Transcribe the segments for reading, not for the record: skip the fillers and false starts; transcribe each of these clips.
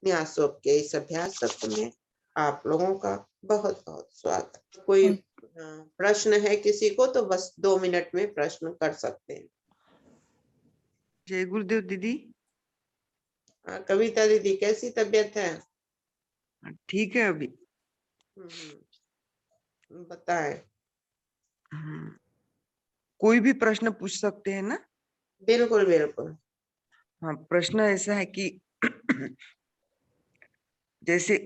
न्यासों के इस अभ्यास सत्र में आप लोगों का बहुत बहुत स्वागत। कोई प्रश्न है किसी को तो बस 2 मिनट में प्रश्न कर सकते हैं। जय गुरुदेव दीदी। कविता दीदी कैसी तबीयत है? ठीक है अभी। बताएं। कोई भी प्रश्न पूछ सकते हैं ना? बिल्कुल बिल्कुल। हाँ, प्रश्न ऐसा है कि जैसे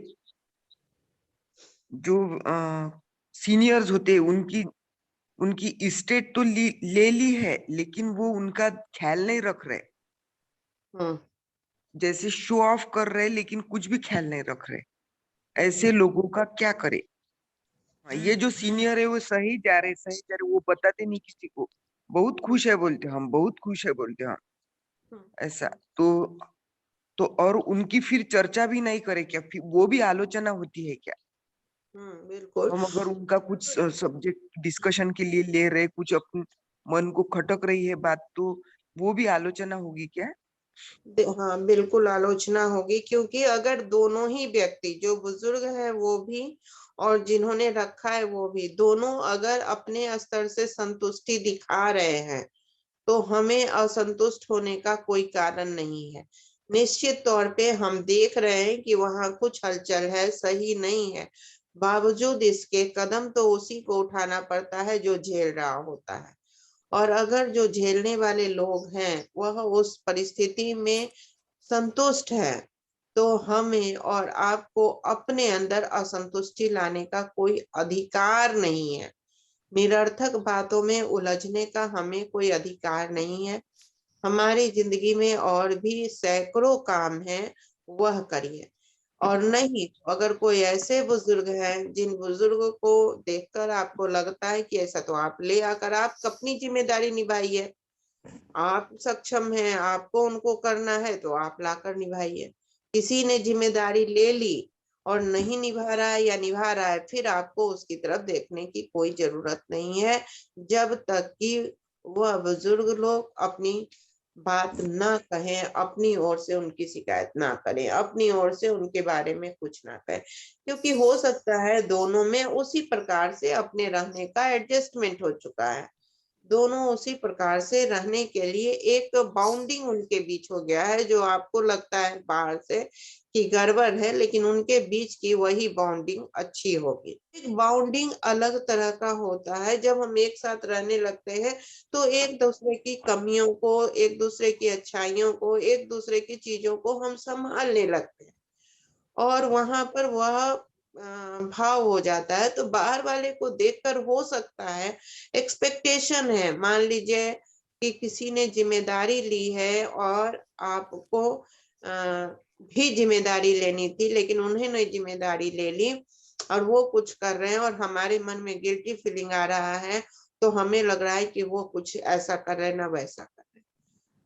जो सीनियर्स होते हैं उनकी उनकी स्टेट तो ले ली है, लेकिन वो उनका ख्याल नहीं रख रहे। जैसे शो ऑफ कर रहे लेकिन कुछ भी ख्याल नहीं रख रहे। ऐसे लोगों का क्या करे? ये जो सीनियर है वो सही जा रहे, वो बताते नहीं किसी को। बहुत खुश है बोलते हम, बहुत खुश है बोलते हम। ऐसा तो और उनकी फिर चर्चा भी नहीं करे क्या? फिर वो भी आलोचना होती है क्या? बिल्कुल। हम अगर उनका कुछ सब्जेक्ट डिस्कशन के लिए ले रहे, कुछ अपने मन को खटक रही है बात, तो वो भी आलोचना होगी क्या? हाँ बिल्कुल आलोचना होगी, क्योंकि अगर दोनों ही व्यक्ति, जो बुजुर्ग है वो भी और जिन्होंने रखा है वो भी, दोनों अगर अपने स्तर से संतुष्टि दिखा रहे हैं तो हमें असंतुष्ट होने का कोई कारण नहीं है। निश्चित तौर पे हम देख रहे हैं कि वहां कुछ हलचल है, सही नहीं है, बावजूद इसके कदम तो उसी को उठाना पड़ता है जो झेल रहा होता है। और अगर जो झेलने वाले लोग हैं वह उस परिस्थिति में संतुष्ट है तो हमें और आपको अपने अंदर असंतुष्टि लाने का कोई अधिकार नहीं है। निरर्थक बातों में उलझने का हमें कोई अधिकार नहीं है। हमारी जिंदगी में और भी सैकड़ों काम हैं, वह करिए। और नहीं, अगर कोई ऐसे बुजुर्ग हैं जिन बुजुर्गों को देखकर आपको लगता है कि ऐसा, तो आप ले आकर आप अपनी जिम्मेदारी निभाइए। आप सक्षम हैं, आपको उनको करना है तो आप लाकर निभाइए। किसी ने जिम्मेदारी ले ली और नहीं निभा रहा है या निभा रहा है, फिर आपको उसकी तरफ देखने की कोई जरूरत नहीं है, जब तक कि वह बुजुर्ग लोग अपनी बात ना कहें, अपनी ओर से उनकी शिकायत ना करें, अपनी ओर से उनके बारे में कुछ ना कहें। क्योंकि हो सकता है दोनों में उसी प्रकार से अपने रहने का एडजस्टमेंट हो चुका है, दोनों उसी प्रकार से रहने के लिए एक बाउंडिंग उनके बीच हो गया है, जो आपको लगता है बाहर से कि गड़बड़ है, लेकिन उनके बीच की वही बाउंडिंग अच्छी होगी। एक बाउंडिंग अलग तरह का होता है। जब हम एक साथ रहने लगते हैं तो एक दूसरे की कमियों को, एक दूसरे की अच्छाइयों को, एक दूसरे की चीजों को हम संभालने लगते हैं और वहां पर वह भाव हो जाता है। तो बाहर वाले को देखकर हो सकता है, एक्सपेक्टेशन है, मान लीजिए कि किसी ने जिम्मेदारी ली है और आपको भी जिम्मेदारी लेनी थी, लेकिन उन्होंने जिम्मेदारी ले ली और वो कुछ कर रहे हैं और हमारे मन में गिल्टी फीलिंग आ रहा है, तो हमें लग रहा है कि वो कुछ ऐसा कर रहे हैं ना वैसा कर रहे हैं।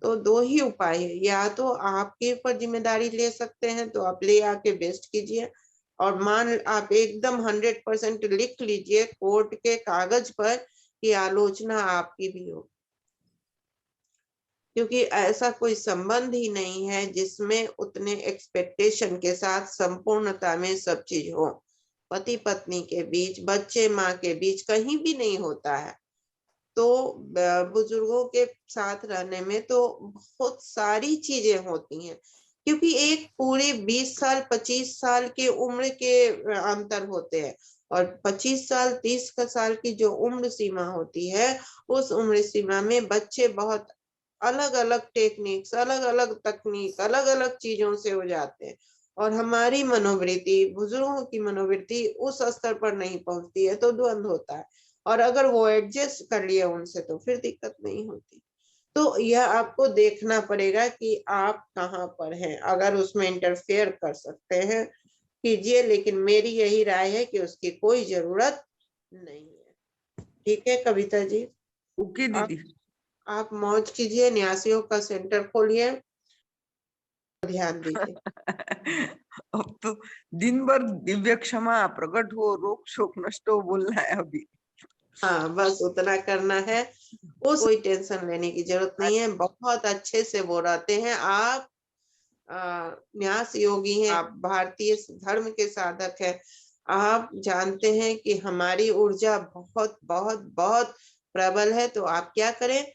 तो दो ही उपाय है, या तो आपके ऊपर जिम्मेदारी ले सकते हैं तो आप ले आके बेस्ट कीजिए, और मान आप एकदम 100% लिख लीजिए कोर्ट के कागज पर कि आलोचना आपकी भी हो, क्योंकि ऐसा कोई संबंध ही नहीं है जिसमें उतने एक्सपेक्टेशन के साथ संपूर्णता में सब चीज हो। पति पत्नी के बीच, बच्चे माँ के बीच कहीं भी नहीं होता है। तो बुजुर्गों के साथ रहने में तो बहुत सारी चीजें होती हैं, क्योंकि एक पूरे 20 साल 25 साल के उम्र के अंतर होते हैं, और 25 साल 30 का साल की जो उम्र सीमा होती है, उस उम्र सीमा में बच्चे बहुत अलग अलग टेक्निक्स, अलग अलग तकनीक, अलग अलग चीजों से हो जाते हैं, और हमारी मनोवृत्ति, बुजुर्गों की मनोवृत्ति उस स्तर पर नहीं पहुंचती है, तो द्वंद्व होता है। और अगर वो एडजस्ट कर लिया उनसे तो फिर दिक्कत नहीं होती। तो यह आपको देखना पड़ेगा कि आप कहाँ पर हैं। अगर उसमें इंटरफेयर कर सकते हैं कीजिए, लेकिन मेरी यही राय है कि उसकी कोई जरूरत नहीं है। ठीक है कविता जी? ओके आप दीदी। आप मौज कीजिए, न्यासियों का सेंटर खोलिए, ध्यान दीजिए। अब तो दिन भर दिव्य क्षमा प्रकट हो, रोग शोक नष्ट हो बोलना है अभी। हाँ बस उतना करना है, उस कोई टेंशन लेने की जरूरत नहीं है, बहुत अच्छे से वो रहते हैं। आप न्यास योगी हैं, आप भारतीय धर्म के साधक हैं, आप जानते हैं कि हमारी ऊर्जा बहुत बहुत बहुत प्रबल है, तो आप क्या करें,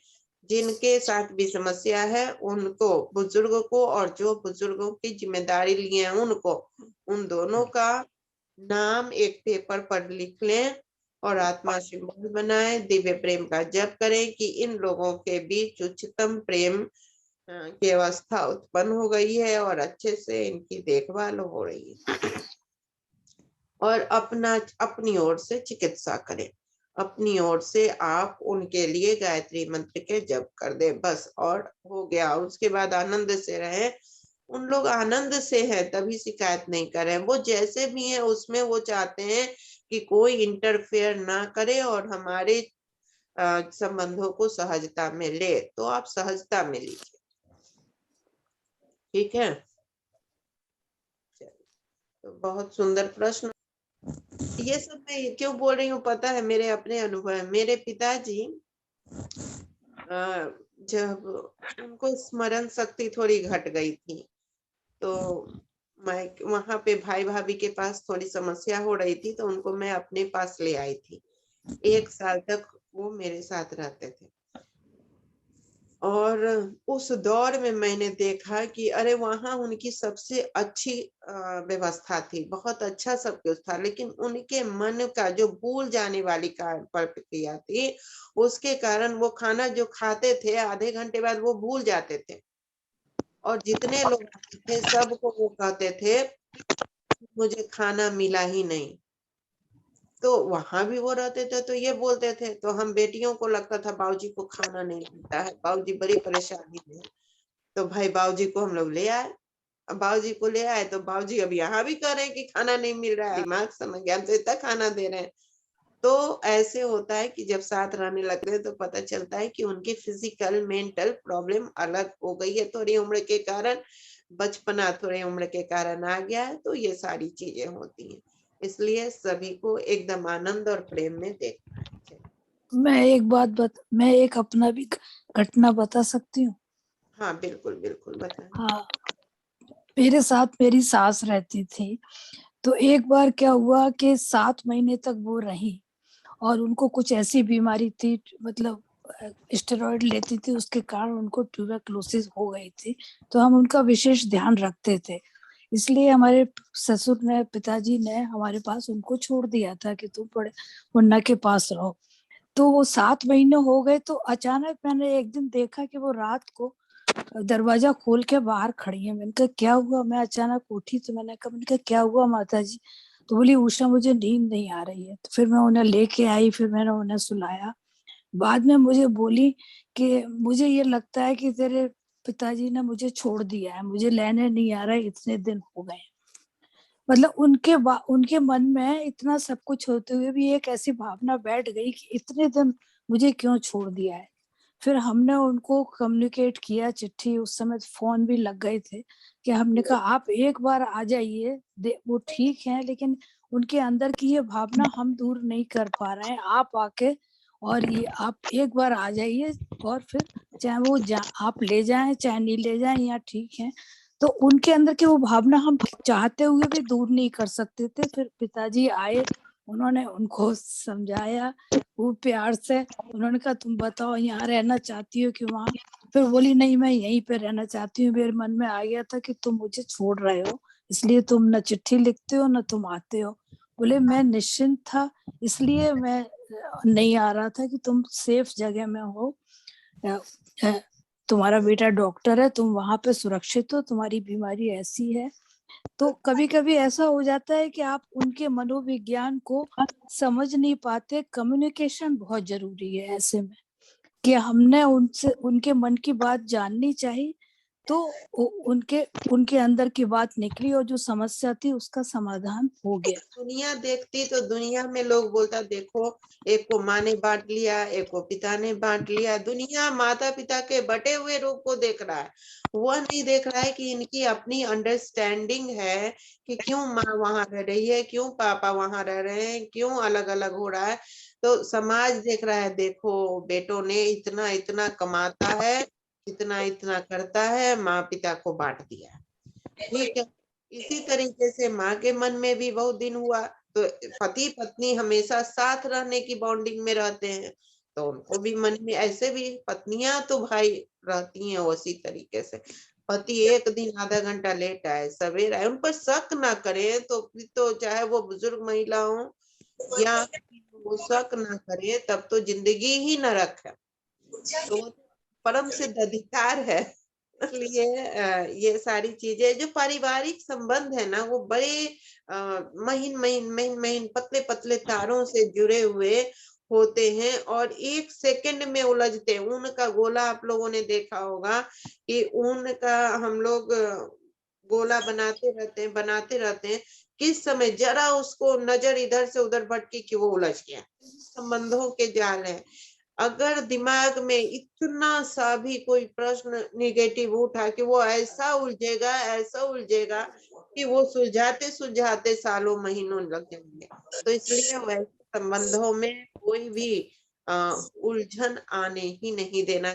जिनके साथ भी समस्या है उनको, बुजुर्ग को, और जो बुजुर्गों की जिम्मेदारी लिए हैं उनको, उन दोनों का नाम एक पेपर पर लिख लें और आत्मा सिंबल बनाएं, दिव्य प्रेम का जप करें कि इन लोगों के बीच उच्चतम प्रेम की अवस्था उत्पन्न हो गई है और अच्छे से इनकी देखभाल हो रही है, और अपनी ओर से चिकित्सा करें, अपनी ओर से आप उनके लिए गायत्री मंत्र के जप कर दे, बस, और हो गया। उसके बाद आनंद से रहे, उन लोग आनंद से है तभी शिकायत नहीं करें, वो जैसे भी है उसमें वो चाहते हैं कि कोई इंटरफेयर ना करे और हमारे संबंधों को सहजता में ले, तो आप सहजता में लीजिए, ठीक है। तो बहुत सुंदर प्रश्न। ये सब मैं क्यों बोल रही हूँ पता है, मेरे अपने अनुभव। मेरे पिताजी जब उनको स्मरण शक्ति थोड़ी घट गई थी, तो मैं वहां पे भाई भाभी के पास थोड़ी समस्या हो रही थी, तो उनको मैं अपने पास ले आई थी। 1 साल तक वो मेरे साथ रहते थे, और उस दौर में मैंने देखा कि अरे वहां उनकी सबसे अच्छी व्यवस्था थी, बहुत अच्छा सब कुछ था, लेकिन उनके मन का जो भूल जाने वाली प्रक्रिया थी, उसके कारण वो खाना जो खाते थे आधे घंटे बाद वो भूल जाते थे, और जितने लोग आते थे सबको वो कहते थे मुझे खाना मिला ही नहीं। तो वहां भी वो रहते थे तो ये बोलते थे, तो हम बेटियों को लगता था बाबूजी को खाना नहीं मिलता है, बाबूजी बड़ी परेशानी में है। तो भाई बाबूजी को हम लोग ले आए। अब बाबूजी को ले आए तो बाबूजी अब यहाँ भी कह रहे हैं कि खाना नहीं मिल रहा है, दिमाग समझ गया, हम तो इतना खाना दे रहे हैं। तो ऐसे होता है कि जब साथ रहने लगते हैं तो पता चलता है कि उनकी फिजिकल मेंटल प्रॉब्लम अलग हो गई है, थोड़ी उम्र के कारण, बचपना थोड़ी उम्र के कारण आ गया है, तो ये सारी चीजें होती हैं। इसलिए सभी को एकदम आनंद और प्रेम में देखना है। मैं एक अपना भी घटना बता सकती हूँ। हाँ बिल्कुल बिल्कुल, बताएं। हाँ, मेरे साथ मेरी सास रहती थी। तो एक बार क्या हुआ कि 7 महीने तक वो रही, और उनको कुछ ऐसी बीमारी थी, मतलब स्टेरॉइड लेती थी, उसके कारण उनको ट्यूबरकुलोसिस हो गई थी। तो हम उनका विशेष ध्यान रखते थे, इसलिए हमारे ससुर ने, पिताजी ने हमारे पास उनको छोड़ दिया था कि तुम बड़े मुन्ना के पास रहो। तो वो 7 महीने हो गए, तो अचानक मैंने एक दिन देखा कि वो रात को दरवाजा खोल के बाहर खड़ी है। मैंने कहा क्या हुआ, मैं अचानक उठी तो मैंने कहा क्या हुआ माता जी? तो बोली उषा मुझे नींद नहीं आ रही है। तो फिर मैं उन्हें लेके आई, फिर मैंने उन्हें सुलाया। बाद में मुझे बोली कि मुझे ये लगता है कि तेरे पिताजी ने मुझे छोड़ दिया है, मुझे लेने नहीं आ रहा है, इतने दिन हो गए। मतलब उनके मन में इतना सब कुछ होते हुए भी एक ऐसी भावना बैठ गई कि इतने दिन मुझे क्यों छोड़ दिया है। फिर हमने उनको कम्युनिकेट किया, चिट्ठी, उस समय फोन भी लग गए थे, कि हमने कहा आप एक बार आ जाइए, वो ठीक है, लेकिन उनके अंदर की ये भावना हम दूर नहीं कर पा रहे हैं, आप आके और ये आप एक बार आ जाइए, और फिर चाहे वो आप ले जाएं चाहे नहीं ले जाएं, या ठीक है। तो उनके अंदर की वो भावना हम चाहते हुए भी दूर नहीं कर सकते थे। फिर पिताजी आए, उन्होंने उनको समझाया वो प्यार से। उन्होंने कहा तुम बताओ यहाँ रहना चाहती हो कि वहाँ? फिर बोली नहीं, मैं यहीं पे रहना चाहती हूँ, मेरे मन में आ गया था कि तुम मुझे छोड़ रहे हो, इसलिए तुम न चिट्ठी लिखते हो न तुम आते हो। बोले मैं निश्चिंत था, इसलिए मैं नहीं आ रहा था कि तुम सेफ जगह में हो, तुम्हारा बेटा डॉक्टर है, तुम वहां पे सुरक्षित हो, तुम्हारी बीमारी ऐसी है। तो कभी कभी ऐसा हो जाता है कि आप उनके मनोविज्ञान को समझ नहीं पाते। कम्युनिकेशन बहुत जरूरी है ऐसे में, कि हमने उनसे उनके मन की बात जाननी चाहिए। तो उनके उनके अंदर की बात निकली, और जो समस्या थी उसका समाधान हो गया। दुनिया देखती तो दुनिया में लोग बोलता देखो, एक को माँ ने बांट लिया, एक को पिता ने बांट लिया। दुनिया माता पिता के बटे हुए रूप को देख रहा है, वह नहीं देख रहा है कि इनकी अपनी अंडरस्टैंडिंग है कि क्यों माँ वहां रह रही है, क्यों पापा वहां रह रहे हैं, क्यों अलग अलग हो रहा है। तो समाज देख रहा है, देखो बेटों ने इतना इतना कमाता है, इतना इतना करता है, माँ पिता को बांट दिया। ठीक है। इसी तरीके से माँ के मन में भी बहुत दिन हुआ, तो पति पत्नी हमेशा साथ रहने की बॉन्डिंग में रहते हैं, तो उनको भी मन में ऐसे भी पत्नियां तो भाई रहती हैं उसी तरीके से। पति एक दिन आधा घंटा लेट आए सवेर आए, उन पर शक ना करें, तो चाहे वो बुजुर्ग महिला हो या वो शक ना करे, तब तो जिंदगी ही नरक है। तो वो परम सिद्ध अधिकार है। इसलिए ये सारी चीजें जो पारिवारिक संबंध है ना, वो बड़े महीन महीन महीन महीन पतले पतले तारों से जुड़े हुए होते हैं और एक सेकंड में उलझते हैं। ऊन का गोला आप लोगों ने देखा होगा कि ऊन का हम लोग गोला बनाते रहते हैं, किस समय जरा उसको नजर इधर से उधर भटकी कि वो उलझ गया। संबंधों के जाल है। अगर दिमाग में इतना सा भी कोई प्रश्न निगेटिव उठा कि वो ऐसा उलझेगा कि वो सुलझाते सुलझाते सालों महीनों लग जाएंगे। तो इसलिए वैसे संबंधों में कोई भी उलझन आने ही नहीं देना